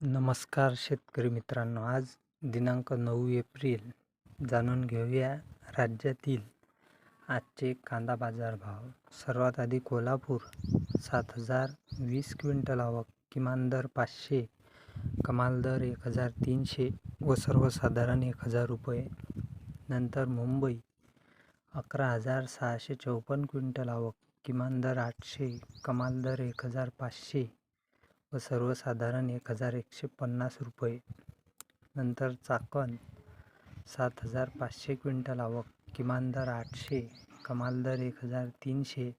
नमस्कार शेतकरी मित्रांनो, आज दिनांक 9 एप्रिल. जाणून घेऊया राज्यातील आजचे कांदा बाजार भाव. सर्वात आधी कोल्हापूर 7,020 क्विंटल आवक, किमान दर 500, कमाल दर 1,300 व सर्वसाधारण 1,000 रुपये. नंतर मुंबई 11,654 क्विंटल आवक, किमान दर 800, कमाल दर 1,500 व सर्वसाधारण 1,150 रुपये. नंतर चाकण 7,500 क्विंटल आवक, किमान दर 800, कमाल दर 1,300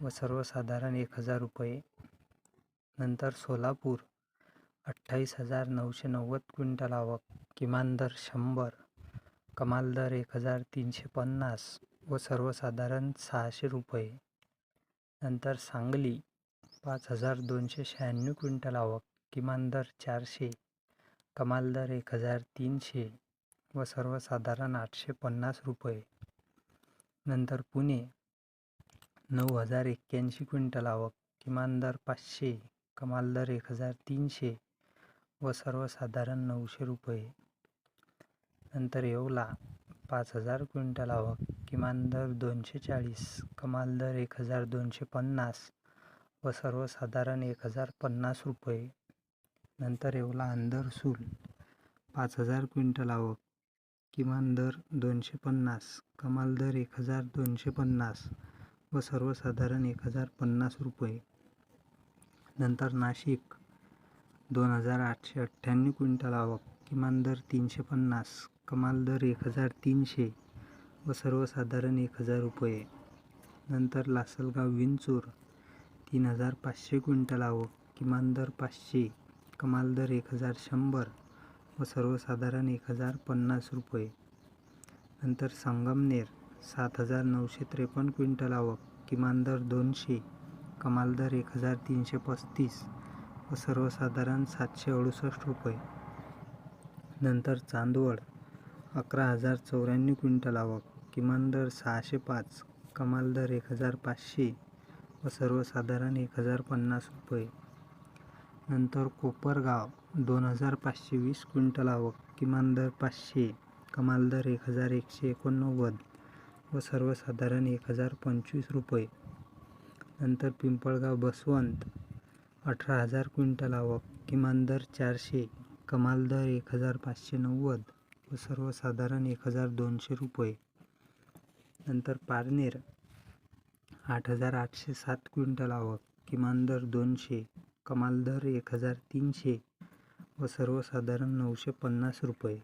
व सर्वसाधारण 1,000 रुपये. नंतर सोलापूर 28,990 क्विंटल आवक, किमान दर 100, कमाल दर 1,350 व सर्वसाधारण 600 रुपये. नंतर सांगली 5,296 क्विंटल आवक, किमान दर 400, कमाल दर 1,300 व सर्वसाधारण 850 रुपये. नंतर पुणे 9,081 क्विंटल आवक, किमान दर 500, कमाल दर 1,300 व सर्वसाधारण 900 रुपये. नंतर येवला 5,000 क्विंटल आवक, किमान दर 240, कमाल दर 1,250 व सर्वसाधारण 1,050 रुपये. नंतर येवला अंदरसूल 5,000 क्विंटल आवक, किमान दर 250, कमाल दर 1,250 व सर्वसाधारण 1,050 रुपये. नंतर नाशिक 2,898 क्विंटल आवक, किमान दर 350, कमाल दर 1,300 व सर्वसाधारण 1,000 रुपये. नंतर लासलगाव विंचूर 3,500 क्विंटल आवक, किमान दर 500, कमाल दर 1,100 व सर्वसाधारण 1,050 रुपये. नंतर संगमनेर 7,953 क्विंटल आवक, किमान दर 200, कमाल दर 1,335 व सर्वसाधारण 768 रुपये. नंतर चांदवड 11,094 क्विंटल आवक, किमान दर 605, कमाल दर 1,500 व सर्वसाधारण 1,050 रुपये. नंतर कोपरगाव 2,520 क्विंटल आवक, किमान दर 500, कमाल दर 1,189 व सर्वसाधारण 1,025 रुपये. नंतर पिंपळगाव बसवंत 18,000 क्विंटल आवक, किमान दर 400, कमाल दर 1,590 व सर्वसाधारण 1,200 रुपये. नंतर पारनेर 8,807 क्विंटल आवक, किमान दर 200, कमाल दर 1,300 व सर्वसाधारण 950 रुपये.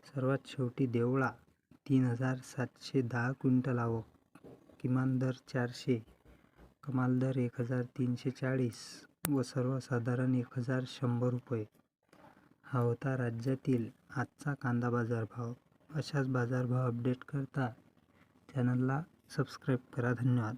सर्वात शेवटी देवळा 3,710 क्विंटल आवक, किमान दर 400, कमाल दर 1,340 व सर्वसाधारण 1,100 रुपये. हा होता राज्यातील आजचा कांदा बाजारभाव. अशाच बाजारभाव अपडेट करता चॅनलला सबस्क्राईब करा. धन्यवाद.